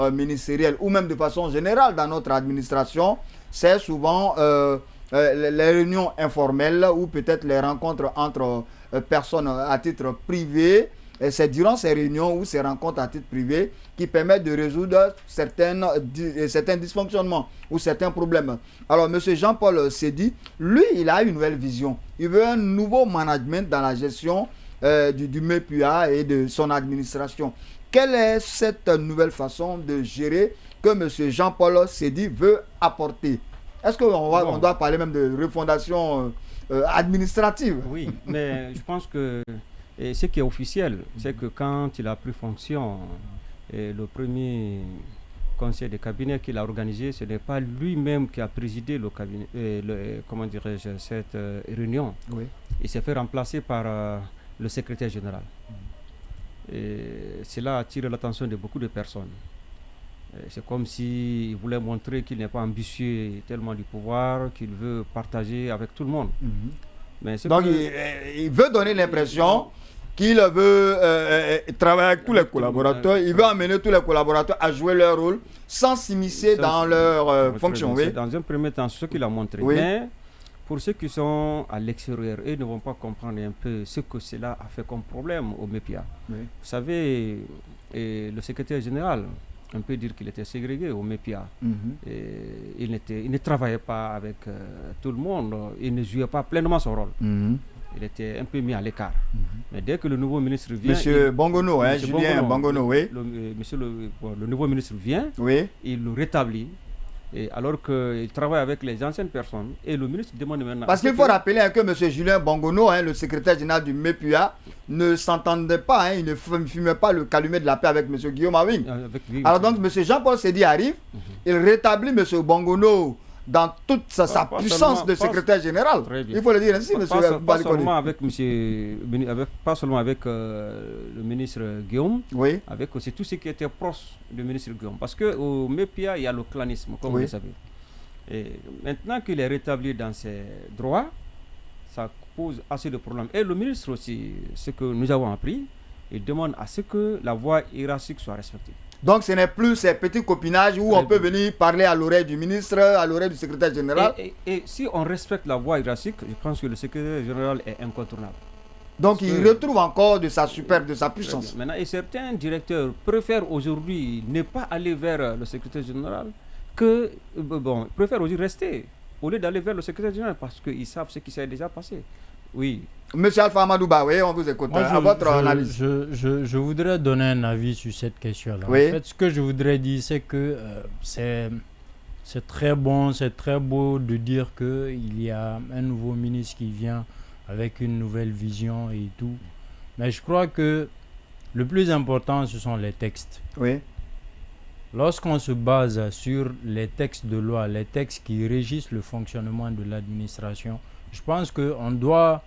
ministérielle ou même de façon générale dans notre administration, c'est souvent les réunions informelles ou peut-être les rencontres entre personnes à titre privé. Et c'est durant ces réunions ou ces rencontres à titre privé qui permettent de résoudre certains dysfonctionnements ou certains problèmes. Alors, M. Jean-Paul Seydi, lui, il a une nouvelle vision. Il veut un nouveau management dans la gestion du MEPUA et de son administration. Quelle est cette nouvelle façon de gérer que M. Jean-Paul Seydi veut apporter? Est-ce qu'on doit parler même de refondation administrative? Oui, mais je pense que ce qui est officiel, c'est que quand il a pris fonction, le premier conseil de cabinet qu'il a organisé, ce n'est pas lui-même qui a présidé le cabinet, cette réunion. Oui. Il s'est fait remplacer par le secrétaire général. Et cela a attiré l'attention de beaucoup de personnes. C'est comme s'il voulait montrer qu'il n'est pas ambitieux tellement du pouvoir, qu'il veut partager avec tout le monde. Mais donc il veut donner l'impression qu'il veut travailler avec tous les collaborateurs, il veut amener tous les collaborateurs à jouer leur rôle sans s'immiscer dans leur fonction. Oui. Dans un premier temps, c'est ce qu'il a montré. Oui. Mais pour ceux qui sont à l'extérieur, ils ne vont pas comprendre un peu ce que cela a fait comme problème au MEPIA. Oui. Vous savez, le secrétaire général, on peut dire qu'il était ségrégué au MEPIA. Il ne travaillait pas avec tout le monde, il ne jouait pas pleinement son rôle. Il était un peu mis à l'écart. Mais dès que le nouveau ministre vient... Monsieur Bongono, Julien Bongono, oui. Le nouveau ministre vient, oui. Il le rétablit. Et alors qu'il travaille avec les anciennes personnes, et le ministre demande maintenant... Parce qu'il faut rappeler que M. Julien Bongono, le secrétaire général du MEPUA, ne s'entendait pas, il ne fumait pas le calumet de la paix avec M. Guillaume Awing. Alors donc M. Jean-Paul Seydi arrive, il rétablit M. Bongono dans toute sa puissance de secrétaire général. Il faut le dire ainsi, M. Pas seulement avec le ministre Guillaume, oui. Avec aussi tout ce qui était proche du ministre Guillaume. Parce qu'au MEPIA, il y a le clanisme, comme oui. vous le savez. Et maintenant qu'il est rétabli dans ses droits, ça pose assez de problèmes. Et le ministre aussi, ce que nous avons appris, il demande à ce que la voie hiérarchique soit respectée. Donc ce n'est plus ces petits copinages où on peut venir parler à l'oreille du ministre, à l'oreille du secrétaire général. Et si on respecte la voie hiérarchique, je pense que le secrétaire général est incontournable. Donc il retrouve encore de sa superbe, de sa puissance. Maintenant, et certains directeurs préfèrent aujourd'hui ne pas aller vers le secrétaire général préfèrent aujourd'hui rester au lieu d'aller vers le secrétaire général parce qu'ils savent ce qui s'est déjà passé. Oui. Monsieur Alpha Amadouba, oui, on vous écoute. Moi, à votre analyse. Je voudrais donner un avis sur cette question-là. Oui. En fait, ce que je voudrais dire, c'est que c'est très bon, c'est très beau de dire qu'il y a un nouveau ministre qui vient avec une nouvelle vision et tout. Mais je crois que le plus important, ce sont les textes. Oui. Lorsqu'on se base sur les textes de loi, les textes qui régissent le fonctionnement de l'administration, je pense qu'on doit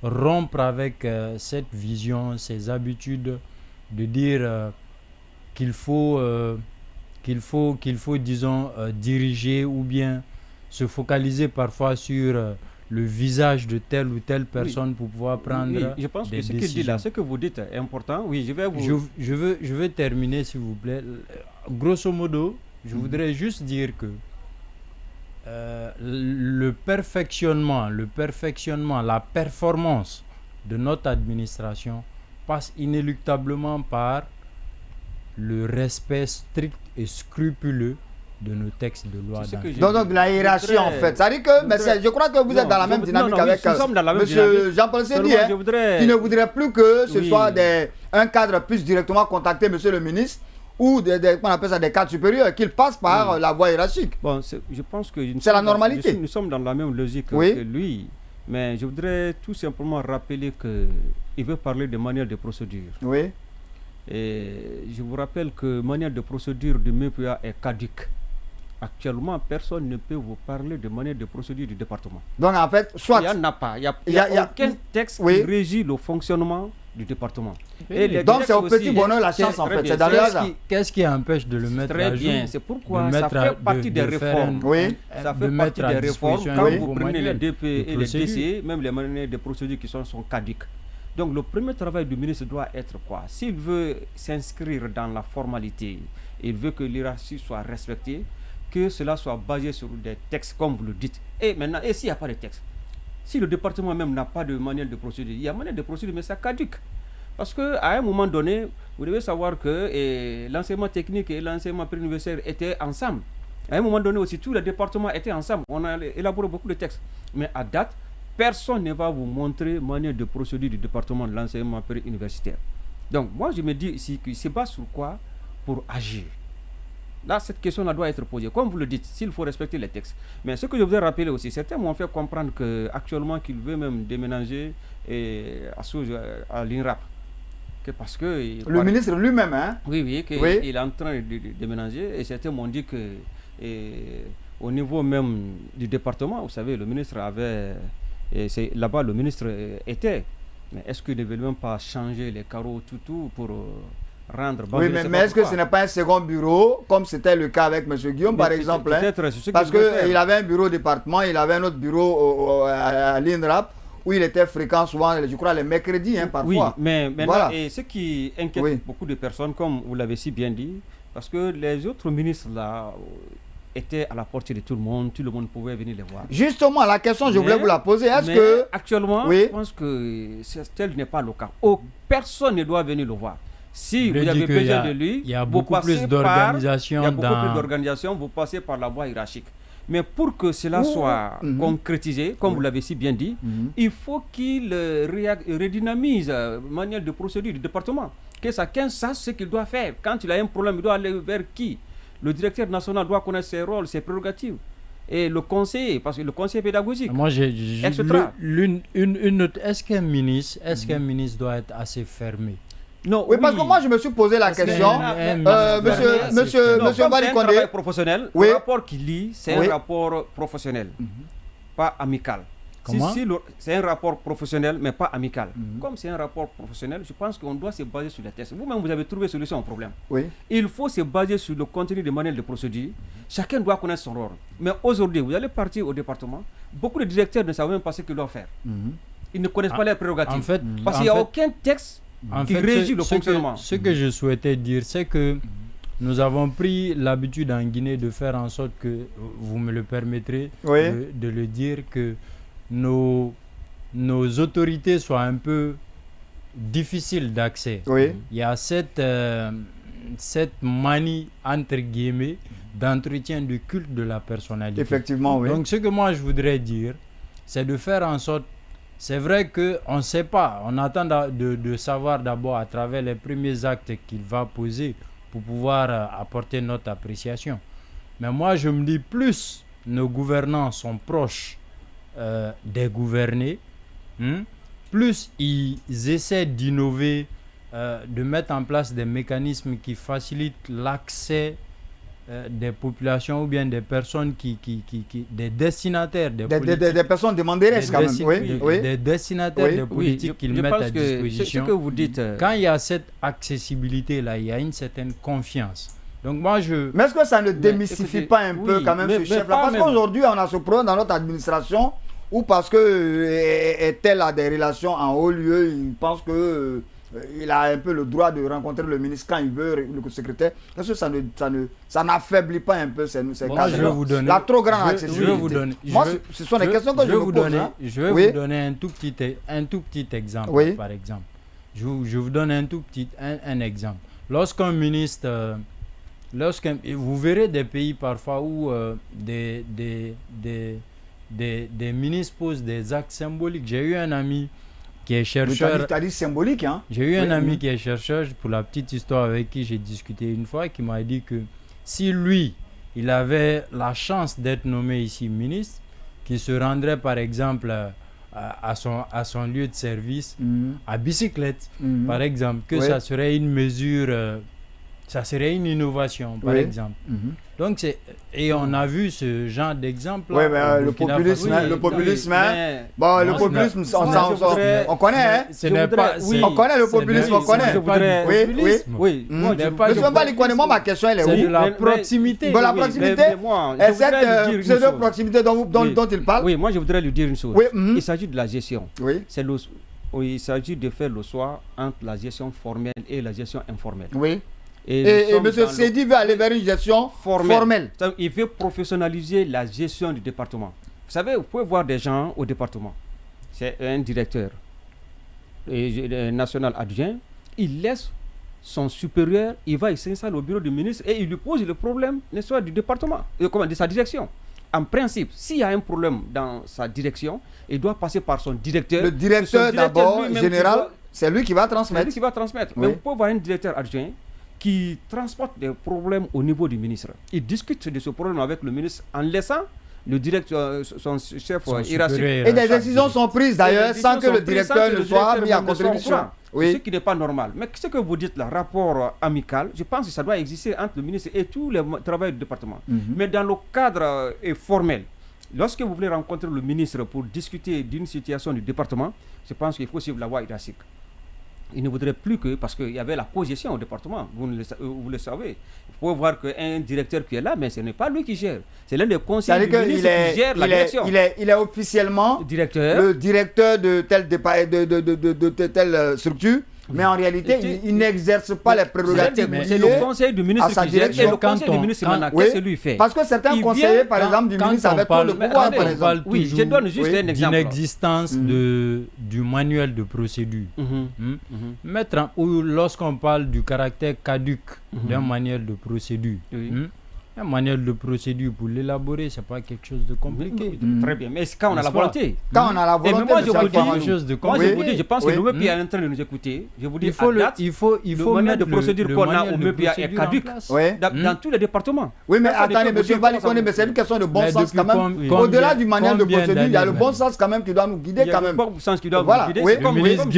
rompre avec cette vision, ces habitudes de dire qu'il faut, disons, diriger ou bien se focaliser parfois sur le visage de telle ou telle personne pour pouvoir prendre des décisions. Je pense que ce qu'il dit là, ce que vous dites est important. Oui, je vais vous... Je veux terminer, s'il vous plaît. Grosso modo, je voudrais juste dire que le perfectionnement, la performance de notre administration passe inéluctablement par le respect strict et scrupuleux de nos textes de loi. Donc la hiérarchie en fait. Ça dit que, je crois que vous êtes dans la même dynamique avec M. Jean-Paul Seydi, qui ne voudrait plus que ce soit un cadre puisse directement contacter M. le ministre ou on appelle ça des cadres supérieurs, qu'ils passent par la voie hiérarchique. Bon, je pense que c'est la normalité. Nous sommes dans la même logique que lui, mais je voudrais tout simplement rappeler qu'il veut parler de manière de procédure. Oui. Et je vous rappelle que manière de procédure du MEPUA est caduque. Actuellement, personne ne peut vous parler de manière de procédure du département. Donc en fait, soit... Il n'y en a pas. Il n'y a aucun texte qui régit le fonctionnement du département. Et donc c'est au petit bonheur la chance en fait. C'est dans le hasard. Qu'est-ce qui empêche de le mettre à jour? Très bien. C'est pourquoi ça fait partie des réformes. Ça fait partie des réformes. Quand vous prenez les DP et les DCE, même les manières de procédure qui sont caduques. Donc le premier travail du ministre doit être quoi? S'il veut s'inscrire dans la formalité, il veut que l'hierarchie soit respectée, que cela soit basé sur des textes comme vous le dites. Et maintenant, et s'il n'y a pas de texte, si le département même n'a pas de manuel de procédure, il y a manuel de procédure, mais ça caduque. Parce qu'à un moment donné, vous devez savoir que l'enseignement technique et l'enseignement préuniversitaire étaient ensemble. À un moment donné aussi, tous les départements étaient ensemble. On a élaboré beaucoup de textes. Mais à date, personne ne va vous montrer manuel de procédure du département de l'enseignement préuniversitaire. Donc, moi, je me dis ici que c'est bas sur quoi pour agir. Là, cette question-là doit être posée. Comme vous le dites, s'il faut respecter les textes. Mais ce que je voudrais rappeler aussi, certains m'ont fait comprendre qu'actuellement, qu'il veut même déménager à l'INRAP. Que parce que le ministre lui-même, hein? Oui, qu'il est en train de déménager. Et certains m'ont dit que au niveau même du département, vous savez, le ministre avait... c'est là-bas, le ministre était. Mais est-ce qu'il ne veut même pas changer les carreaux tout pour... rendre. Oui, mais est-ce que ce n'est pas un second bureau, comme c'était le cas avec M. Guillaume, par exemple, hein? Parce qu'il avait un bureau au département, il avait un autre bureau à l'INRAP, où il était fréquent souvent, je crois, les mercredis, hein, parfois. Oui, mais maintenant, voilà. Et ce qui inquiète beaucoup de personnes, comme vous l'avez si bien dit, parce que les autres ministres, là, étaient à la portée de tout le monde pouvait venir les voir. Justement, la question, je voulais vous la poser, est-ce que... Actuellement, je pense que tel n'est pas le cas. Personne ne doit venir le voir. Si vous avez besoin de lui, il y a beaucoup plus d'organisation. Vous passez par la voie hiérarchique. Mais pour que cela soit concrétisé, comme vous l'avez si bien dit, il faut qu'il redynamise la manière de procédure du département. Que chacun sache ce qu'il doit faire. Quand il a un problème, il doit aller vers qui? Le directeur national doit connaître ses rôles, ses prérogatives. Et le conseiller, parce que le conseiller pédagogique. Moi, est-ce qu'un ministre doit être assez fermé? Non, oui, parce que moi je me suis posé la question. Monsieur Balikondé, professionnel, le rapport qu'il lit, c'est un rapport professionnel, pas amical. C'est un rapport professionnel, mais pas amical. Comme c'est un rapport professionnel, je pense qu'on doit se baser sur les tests. Vous-même, vous avez trouvé solution au problème. Oui. Il faut se baser sur le contenu des manuels de procédure. Chacun doit connaître son rôle. Mais aujourd'hui, vous allez partir au département, beaucoup de directeurs ne savent même pas ce qu'ils doivent faire. Ils ne connaissent pas leurs prérogatives. En fait, parce qu'il n'y a aucun texte qui régit le fonctionnement. Ce que je souhaitais dire, c'est que nous avons pris l'habitude en Guinée de faire en sorte que, vous me le permettrez de le dire, que nos autorités soient un peu difficiles d'accès. Il y a cette manie, entre guillemets, d'entretien du culte de la personnalité. Effectivement, oui. Donc ce que moi je voudrais dire, c'est de faire en sorte. C'est vrai qu'on ne sait pas, on attend de savoir d'abord à travers les premiers actes qu'il va poser pour pouvoir apporter notre appréciation. Mais moi je me dis, plus nos gouvernants sont proches des gouvernés, plus ils essaient d'innover, de mettre en place des mécanismes qui facilitent l'accès des populations ou bien des personnes des destinataires des personnes demanderesses quand même, des destinataires des politiques qu'ils mettent à disposition. Ce que vous dites, quand il y a cette accessibilité là, il y a une certaine confiance. Donc moi mais est-ce que ça ne démystifie pas un peu quand même ce chef là, parce qu'aujourd'hui on a ce problème dans notre administration où parce que tel a des relations en haut lieu, il pense que il a un peu le droit de rencontrer le ministre quand il veut, le secrétaire. Est-ce que ça n'affaiblit pas un peu ces cas? La trop grande accessibilité. Je vais vous donner. Moi, ce sont des questions que je me pose. Je vais vous donner un tout petit exemple, par exemple. Je vous donne un tout petit exemple. Lorsqu'un ministre, vous verrez des pays parfois où des ministres posent des actes symboliques. J'ai eu un ami qui est chercheur. Tu as dit symbolique, hein? J'ai eu un ami qui est chercheur, pour la petite histoire, avec qui j'ai discuté une fois, qui m'a dit que si lui, il avait la chance d'être nommé ici ministre, qu'il se rendrait par exemple à son lieu de service à bicyclette, par exemple, que ça serait une mesure, ça serait une innovation, par exemple. Donc et on a vu ce genre d'exemple. Oui, mais le populisme, on connaît, hein? On connaît le populisme, on connaît. Oui. Moi, ma question, elle est où? C'est de la proximité. De la proximité. Et cette pseudo-proximité dont il parle. Oui, moi, je voudrais lui dire une chose. Il s'agit de la gestion. C'est il s'agit de faire le choix entre la gestion formelle et la gestion informelle. Oui. Et M. Seydi veut aller vers une gestion formelle. Il veut professionnaliser la gestion du département. Vous savez, vous pouvez voir des gens au département. C'est un directeur national adjoint. Il laisse son supérieur, il va s'installer au bureau du ministre et il lui pose le problème, n'est-ce pas, du département, de sa direction. En principe, s'il y a un problème dans sa direction, il doit passer par son directeur. Le directeur d'abord, général, c'est lui qui va transmettre. C'est lui qui va transmettre. Oui. Mais vous pouvez avoir un directeur adjoint qui transporte des problèmes au niveau du ministre. Il discute de ce problème avec le ministre en laissant le directeur, son chef hiérarchique. Et des décisions sont prises d'ailleurs sans que le directeur ne soit mis à contribution. Oui. C'est ce qui n'est pas normal. Mais ce que vous dites là, rapport amical, je pense que ça doit exister entre le ministre et tous les travailleurs du département. Mais dans le cadre formel, lorsque vous voulez rencontrer le ministre pour discuter d'une situation du département, je pense qu'il faut suivre la voie hiérarchique. Il ne voudrait plus que, parce qu'il y avait la cogestion au département, vous le savez. Vous pouvez voir qu'un directeur qui est là, mais ce n'est pas lui qui gère. C'est l'un des conseillers du ministre qui gère la direction. Il est officiellement le directeur de telle structure, mais en réalité, il n'exerce pas les prérogatives. C'est le conseil du ministre qui gère et le conseil du ministre qu'est-ce que lui fait. Parce que certains conseillers, par exemple, du ministre avaient trop de pouvoir, par exemple. Oui, je donne juste un exemple. L'inexistence du manuel de procédure. Lorsqu'on parle du caractère caduc d'un manuel de procédure, un manuel de procédure, pour l'élaborer, ce n'est pas quelque chose de compliqué. Très bien, mais c'est quand on a la volonté. Quand on a la volonté, moi, je vous dis quelque chose de compliqué. Moi, je vous dis, je pense que le MEPIA est en train de nous écouter. Je vous dis, il faut le manuel de procédure qu'on a au MEPIA est caduc dans tous les départements. Oui, mais attendez, monsieur Valikone, mais c'est une question de bon sens quand même. Au-delà du manuel de procédure, il y a le bon sens quand même qui doit nous guider quand même. Il y a le bon sens qui doit nous guider. Le ministre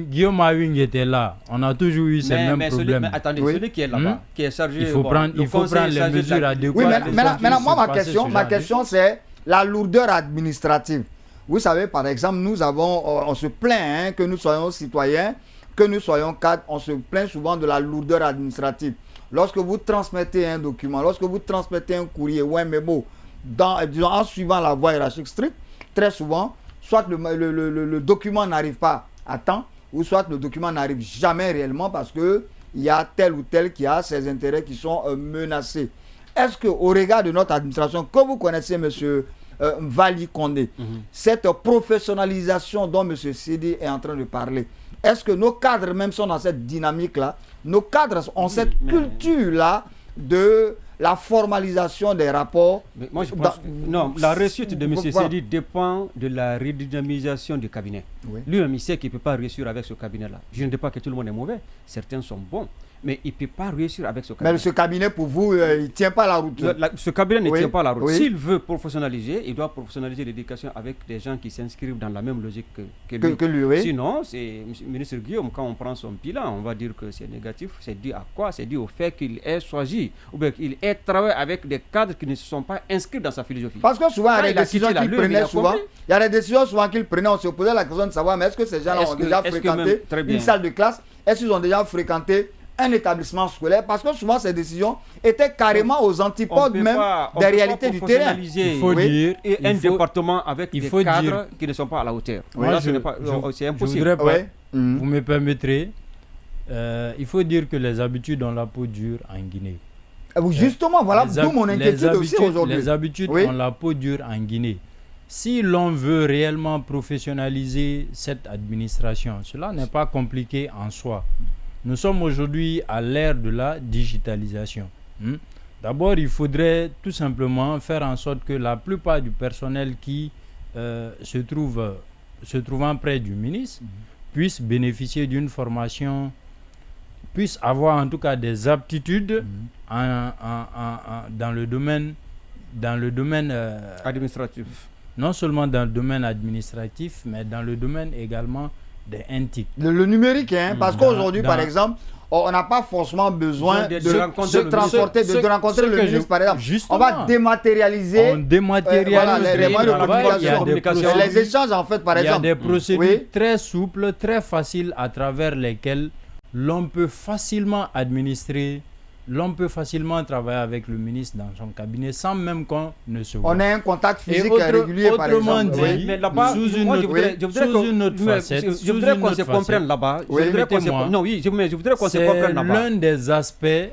Guillaume Mawing était là. On a toujours eu ces mêmes problèmes. Mais attendez, celui qui est là-bas, qui est chargé... Il faut prendre les mesures adéquates. Oui, maintenant, moi, ma question, c'est la lourdeur administrative. Vous savez, par exemple, on se plaint que nous soyons citoyens, que nous soyons cadres, on se plaint souvent de la lourdeur administrative. Lorsque vous transmettez un document, lorsque vous transmettez un courrier ou un mémo, en suivant la voie hiérarchique stricte, très souvent, soit le document n'arrive pas à temps, ou soit le document n'arrive jamais réellement parce qu'il y a tel ou tel qui a ses intérêts qui sont menacés. Est-ce qu'au regard de notre administration, que vous connaissez, M. Valikone, cette professionnalisation dont M. Seydi est en train de parler, est-ce que nos cadres même sont dans cette dynamique-là? Nos cadres ont cette culture-là de la formalisation des rapports? Mais moi, je pense non, la réussite de M. Seydi dépend de la redynamisation du cabinet. Oui. Lui-même, il sait qu'il ne peut pas réussir avec ce cabinet-là. Je ne dis pas que tout le monde est mauvais, certains sont bons. Mais il ne peut pas réussir avec ce cabinet. Mais ce cabinet, pour vous, il ne tient pas la route. Ce cabinet ne tient pas la route. S'il veut professionnaliser, il doit professionnaliser l'éducation avec des gens qui s'inscrivent dans la même logique que lui. Sinon, c'est le ministre Guillaume, quand on prend son bilan, on va dire que c'est négatif. C'est dû à quoi? C'est dû au fait qu'il ait choisi ou bien qu'il ait travaillé avec des cadres qui ne se sont pas inscrits dans sa philosophie. Parce que souvent, il y a des décisions qu'il prenait souvent. Il y a des décisions souvent qu'il prenait. On se posait la question de savoir, mais est-ce que ces gens-là ont déjà fréquenté une salle de classe? Est-ce qu'ils ont déjà fréquenté un établissement scolaire? Parce que souvent ces décisions étaient carrément aux antipodes même des réalités du terrain. Il faut dire un département avec des cadres qui ne sont pas à la hauteur. C'est impossible. Vous me permettrez, il faut dire que les habitudes ont la peau dure en Guinée. Justement, voilà d'où mon inquiétude aussi aujourd'hui. Les habitudes ont la peau dure en Guinée. Si l'on veut réellement professionnaliser cette administration, cela n'est pas compliqué en soi. Nous sommes aujourd'hui à l'ère de la digitalisation. D'abord, il faudrait tout simplement faire en sorte que la plupart du personnel qui se trouvant près du ministre puisse bénéficier d'une formation, puisse avoir en tout cas des aptitudes dans le domaine administratif. Non seulement dans le domaine administratif, mais dans le domaine également des NTIC. Le numérique, parce qu'aujourd'hui, par exemple, on n'a pas forcément besoin de rencontrer le ministre, par exemple. On va dématérialiser les moyens de communication. Les échanges, en fait, par exemple. Il y a des procédures très souples, très faciles, à travers lesquelles l'on peut facilement administrer l'on peut facilement travailler avec le ministre dans son cabinet sans même qu'on ne se voit. On a un contact physique régulier, par exemple. Autrement dit, Oui. Mais là-bas, sous une autre facette, je voudrais qu'on se comprenne là-bas. Je voudrais qu'on se comprenne là-bas. L'un des aspects,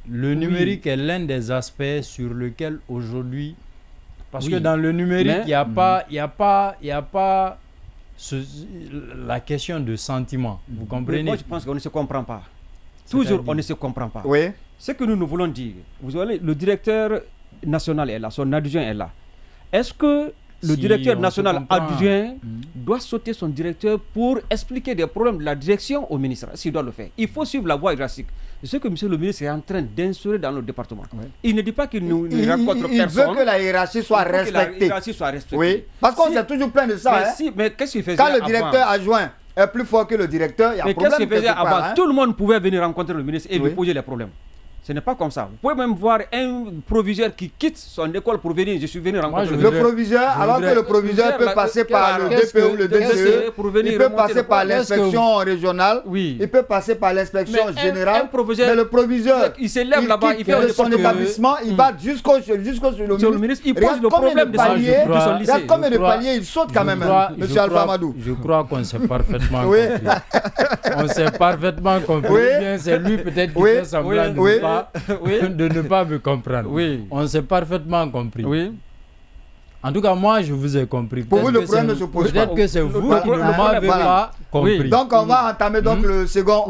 le numérique est l'un des aspects sur lequel aujourd'hui, parce que dans le numérique, il n'y a pas la question de sentiment. Vous comprenez? Moi, je pense qu'on ne se comprend pas. Toujours, on ne se comprend pas. Oui. Ce que nous voulons dire, vous voyez, le directeur national est là, son adjoint est là. Est-ce que le directeur national adjoint doit sauter son directeur pour expliquer des problèmes de la direction au ministre? S'il doit le faire, il faut suivre la voie hiérarchique. C'est ce que M. le ministre est en train d'instaurer dans le département. Oui. Il ne dit pas qu'il ne rencontre personne. Il veut que la hiérarchie soit respectée. Oui, parce qu'on s'est toujours plaint de ça. Mais qu'est-ce qu'il faisait quand le directeur adjoint est plus fort que le directeur, il y a un problème. Mais qu'est-ce qu'il faisait avant? Tout le monde pouvait venir rencontrer le ministre et lui poser les problèmes. Ce n'est pas comme ça. Vous pouvez même voir un proviseur qui quitte son école pour venir. Je suis venu rencontrer le proviseur, alors que le proviseur peut passer par le DPE ou le DCE, il peut passer par l'inspection régionale, il peut passer par l'inspection générale. Mais le proviseur, il s'élève là-bas, il fait son établissement, il va jusqu'au ministre, il pose le problème de son lycée. Regarde combien de paliers il saute quand même, M. Alpha Amadou. Je crois qu'on s'est parfaitement compris. On s'est parfaitement compris. C'est lui peut-être qui fait semblant de ne pas me comprendre. Oui. On s'est parfaitement compris. Oui. En tout cas, moi, je vous ai compris. Pour vous, le problème ne se pose pas. Peut-être que c'est vous qui ne m'avez pas compris. Donc, on va entamer le second.